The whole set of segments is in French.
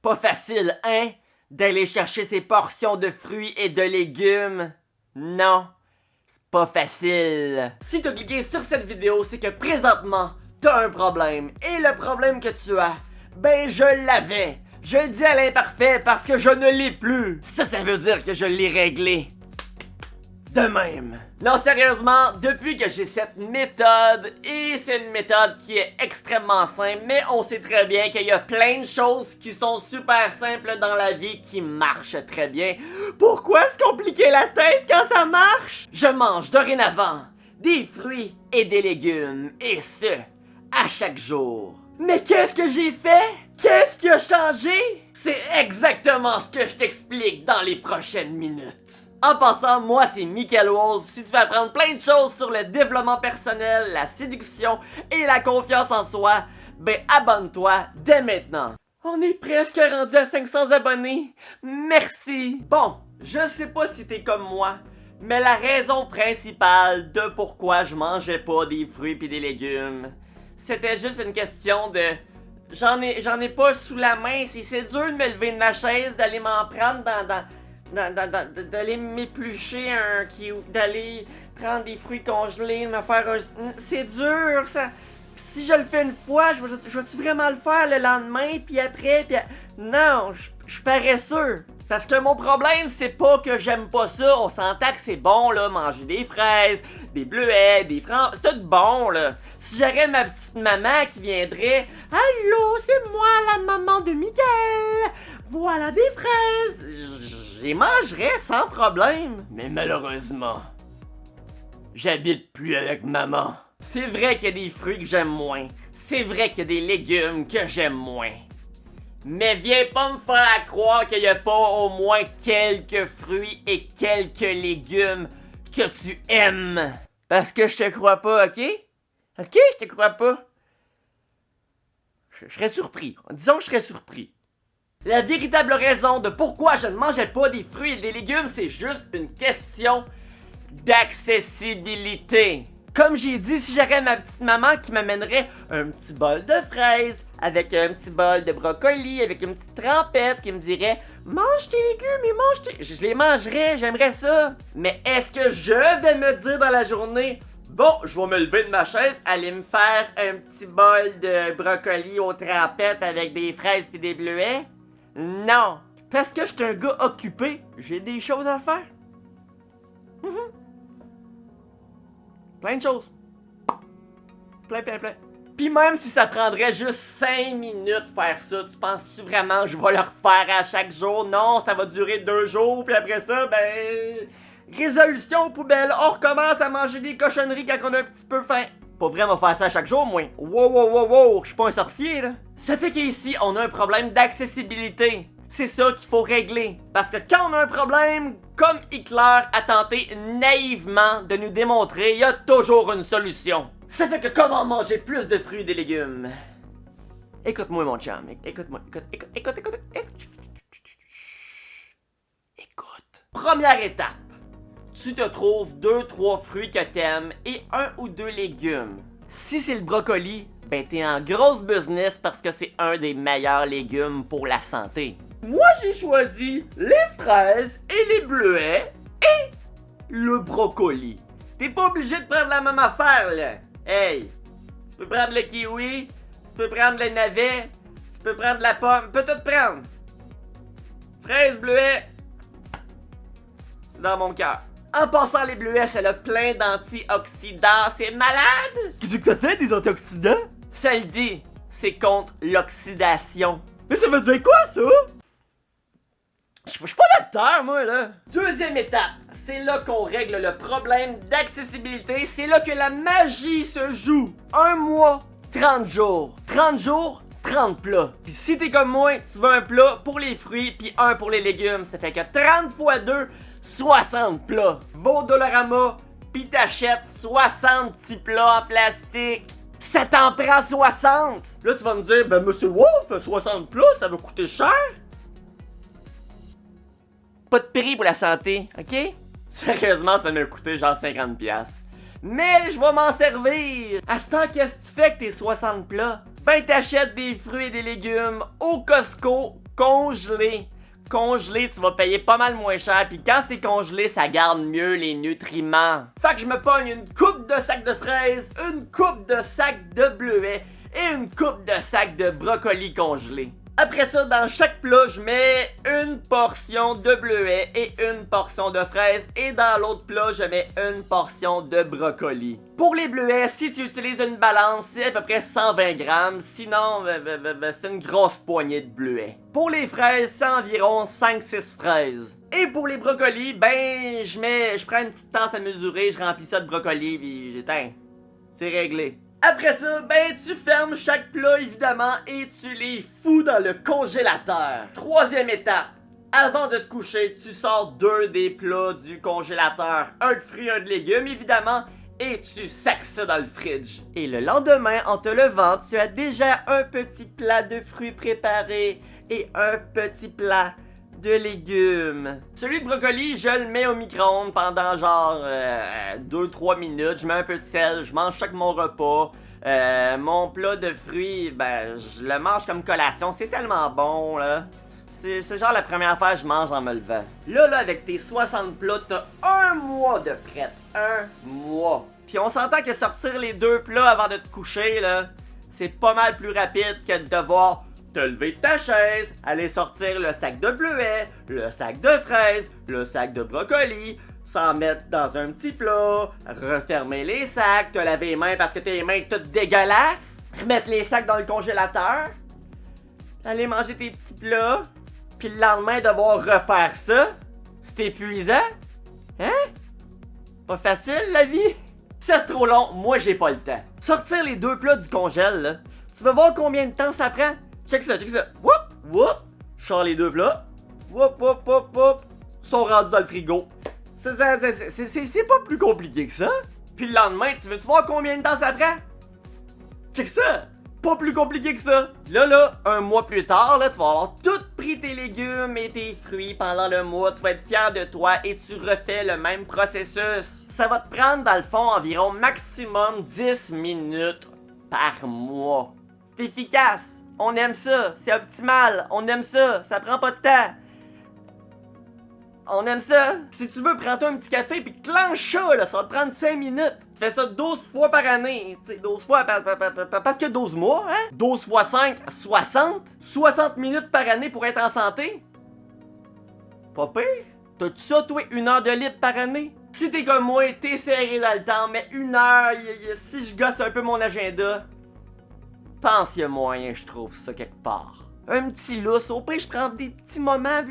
Pas facile, hein, d'aller chercher ses portions de fruits et de légumes. Non, c'est pas facile. Si t'as cliqué sur cette vidéo, c'est que présentement, t'as un problème. Et le problème que tu as, ben je l'avais. Je le dis à l'imparfait parce que je ne l'ai plus. Ça veut dire que je l'ai réglé. De même. Non, sérieusement, depuis que j'ai cette méthode, et c'est une méthode qui est extrêmement simple, mais on sait très bien qu'il y a plein de choses qui sont super simples dans la vie qui marchent très bien. Pourquoi se compliquer la tête quand ça marche? Je mange dorénavant des fruits et des légumes, et ce, à chaque jour. Mais qu'est-ce que j'ai fait? Qu'est-ce qui a changé? C'est exactement ce que je t'explique dans les prochaines minutes. En passant, moi c'est Michael Wolf. Si tu veux apprendre plein de choses sur le développement personnel, la séduction et la confiance en soi, ben abonne-toi dès maintenant. On est presque rendu à 500 abonnés. Merci. Bon, je sais pas si t'es comme moi, mais la raison principale de pourquoi je mangeais pas des fruits et des légumes, c'était juste une question de... J'en ai pas sous la main, c'est dur de me lever de ma chaise, d'aller m'en prendre d'aller m'éplucher un d'aller prendre des fruits congelés, me faire un... C'est dur, ça... Si je le fais une fois, je vais-tu vraiment le faire le lendemain, puis après, puis... Non, je suis paresseux. Parce que mon problème, c'est pas que j'aime pas ça. On s'entend que c'est bon, là, manger des fraises, des bleuets, des francs... C'est tout bon, là. Si j'aurais ma petite maman qui viendrait... Allô, c'est moi, la maman de Miguel. Voilà des fraises. Je les mangerais sans problème. Mais malheureusement, j'habite plus avec maman. C'est vrai qu'il y a des fruits que j'aime moins. C'est vrai qu'il y a des légumes que j'aime moins. Mais viens pas me faire croire qu'il n'y a pas au moins quelques fruits et quelques légumes que tu aimes. Parce que je te crois pas, ok? Ok, je te crois pas. Je serais surpris. Disons que je serais surpris. La véritable raison de pourquoi je ne mangeais pas des fruits et des légumes, c'est juste une question d'accessibilité. Comme j'ai dit, si j'aurais ma petite maman qui m'amènerait un petit bol de fraises, avec un petit bol de brocoli, avec une petite trempette, qui me dirait « Mange tes légumes et mange tes... » Je les mangerais, j'aimerais ça. Mais est-ce que je vais me dire dans la journée « Bon, je vais me lever de ma chaise, aller me faire un petit bol de brocoli aux trempettes avec des fraises et des bleuets? » Non, parce que je suis un gars occupé, j'ai des choses à faire. Plein de choses. Plein. Puis même si ça prendrait juste 5 minutes faire ça, tu penses-tu vraiment que je vais le refaire à chaque jour? Non, ça va durer 2 jours, puis après ça, ben... Résolution poubelle, on recommence à manger des cochonneries quand on a un petit peu faim. Pas vraiment faire ça à chaque jour, moi. Wow, je suis pas un sorcier, là. Ça fait qu'ici, on a un problème d'accessibilité. C'est ça qu'il faut régler. Parce que quand on a un problème, comme Hitler a tenté naïvement de nous démontrer, il y a toujours une solution. Ça fait que comment manger plus de fruits et de légumes? Écoute-moi, mon chum. Écoute-moi. Écoute. Première étape. Tu te trouves 2-3 fruits que t'aimes et 1 ou 2 légumes. Si c'est le brocoli, ben t'es en grosse business parce que c'est un des meilleurs légumes pour la santé. Moi j'ai choisi les fraises et les bleuets et le brocoli. T'es pas obligé de prendre la même affaire là. Hey, tu peux prendre le kiwi, tu peux prendre le navet, tu peux prendre la pomme, tu peux tout prendre. Fraises, bleuets, c'est dans mon cœur. En passant, les bleuets, ça a plein d'antioxydants, c'est malade! Qu'est-ce que ça fait, des antioxydants? Ça le dit, c'est contre l'oxydation. Mais ça veut dire quoi, ça? Je suis pas docteur, moi, là. Deuxième étape, c'est là qu'on règle le problème d'accessibilité, c'est là que la magie se joue. 1 mois, 30 jours. 30 jours, 30 plats. Puis si t'es comme moi, tu veux un plat pour les fruits, puis un pour les légumes. Ça fait que 30 x 2... 60 plats. Va au Dollarama, pis t'achètes 60 petits plats en plastique. Ça t'en prend 60. Là, tu vas me dire, ben, Monsieur Wolf, 60 plats, ça va coûter cher. Pas de prix pour la santé, ok? Sérieusement, ça m'a coûté genre 50$. Mais je vais m'en servir. À ce temps, qu'est-ce que tu fais avec tes 60 plats? Ben, t'achètes des fruits et des légumes au Costco congelé. Congelé, tu vas payer pas mal moins cher. Puis quand c'est congelé, ça garde mieux les nutriments. Fait que je me pogne une coupe de sacs de fraises, une coupe de sacs de bleuets et une coupe de sacs de brocolis congelés. Après ça, dans chaque plat, je mets une portion de bleuets et une portion de fraises. Et dans l'autre plat, je mets une portion de brocoli. Pour les bleuets, si tu utilises une balance, c'est à peu près 120 grammes. Sinon, c'est une grosse poignée de bleuets. Pour les fraises, c'est environ 5-6 fraises. Et pour les brocolis, ben, je prends une petite tasse à mesurer, je remplis ça de brocolis, puis j'éteins. C'est réglé. Après ça, ben tu fermes chaque plat évidemment et tu les fous dans le congélateur. Troisième étape, avant de te coucher, tu sors 2 des plats du congélateur. Un de fruits, un de légumes évidemment, et tu sacs ça dans le fridge. Et le lendemain, en te levant, tu as déjà un petit plat de fruits préparé et un petit plat de légumes. Celui de brocoli, je le mets au micro-ondes pendant genre 2-3 minutes. Je mets un peu de sel, je mange chaque mon repas. Mon plat de fruits, ben, je le mange comme collation. C'est tellement bon, là. C'est genre la première affaire que je mange en me levant. Là, avec tes 60 plats, t'as 1 mois de prep. 1 mois. Puis on s'entend que sortir les 2 plats avant de te coucher, là, c'est pas mal plus rapide que de devoir te lever de ta chaise, aller sortir le sac de bleuets, le sac de fraises, le sac de brocoli, s'en mettre dans un petit plat, refermer les sacs, te laver les mains parce que tes mains toutes dégueulasses, remettre les sacs dans le congélateur, aller manger tes petits plats, puis le lendemain devoir refaire ça. C'est épuisant? Hein? Pas facile la vie? Ça c'est trop long, moi j'ai pas le temps. Sortir les 2 plats du congèle, là, tu vas voir combien de temps ça prend? Check ça, check ça. Whoop, whoop. Je sors les 2 plats. Whoop, whoop, whoop, whoop. Ils sont rendus dans le frigo. C'est pas plus compliqué que ça. Puis le lendemain, tu veux-tu voir combien de temps ça prend? Check ça. Pas plus compliqué que ça. Là, 1 mois plus tard, là, tu vas avoir tout pris tes légumes et tes fruits pendant le mois. Tu vas être fier de toi et tu refais le même processus. Ça va te prendre, dans le fond, environ maximum 10 minutes par mois. C'est efficace. On aime ça, c'est optimal, on aime ça, ça prend pas de temps. On aime ça. Si tu veux, prends-toi un petit café puis clenche ça, là, ça va te prendre 5 minutes. Tu fais ça 12 fois par année, tu sais, 12 fois parce que 12 mois, hein? 12 fois 5, 60. 60 minutes par année pour être en santé. Pas pire. T'as-tu ça, toi, 1 heure de libre par année? Si t'es comme moi, t'es serré dans le temps, mais 1 heure, si je gosse un peu mon agenda, pense qu'il y a moyen, je trouve ça quelque part. Un petit lousse, au pire, je prends des petits moments.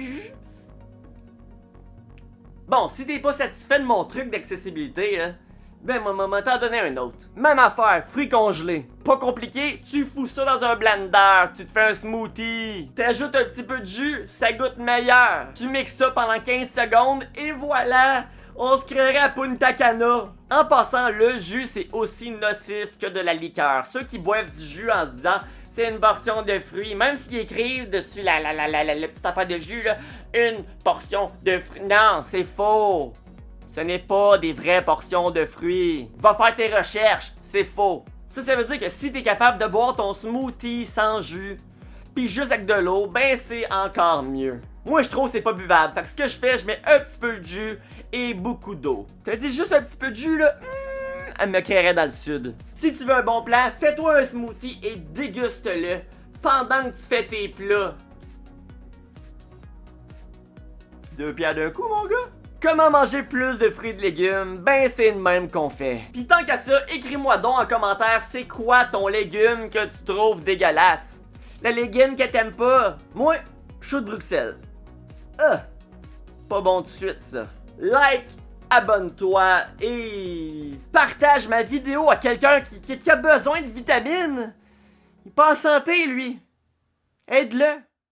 Bon, si t'es pas satisfait de mon truc d'accessibilité, hein, ben, moi, t'en donner un autre. Même affaire, fruits congelés. Pas compliqué, tu fous ça dans un blender, tu te fais un smoothie. T'ajoutes un petit peu de jus, ça goûte meilleur. Tu mixes ça pendant 15 secondes et voilà! On se créerait à Punta Cana. En passant, le jus, c'est aussi nocif que de la liqueur. Ceux qui boivent du jus en se disant c'est une portion de fruits, même s'ils écrivent dessus la petite affaire de jus, là, une portion de fruits. Non, c'est faux. Ce n'est pas des vraies portions de fruits. Va faire tes recherches, c'est faux. Ça veut dire que si t'es capable de boire ton smoothie sans jus, pis juste avec de l'eau, ben c'est encore mieux. Moi, je trouve que c'est pas buvable. Fait que ce que je fais, je mets un petit peu de jus et beaucoup d'eau. T'as dit juste un petit peu de jus, là? Elle me créerait dans le sud. Si tu veux un bon plan, fais-toi un smoothie et déguste-le pendant que tu fais tes plats. 2 pierres d'un coup, mon gars? Comment manger plus de fruits et de légumes? Ben, c'est le même qu'on fait. Pis tant qu'à ça, écris-moi donc en commentaire c'est quoi ton légume que tu trouves dégueulasse. Le légume que t'aimes pas. Moi, chou de Bruxelles. Ah, pas bon tout de suite, ça. Like, abonne-toi et partage ma vidéo à quelqu'un qui a besoin de vitamines. Il est pas en santé, lui. Aide-le.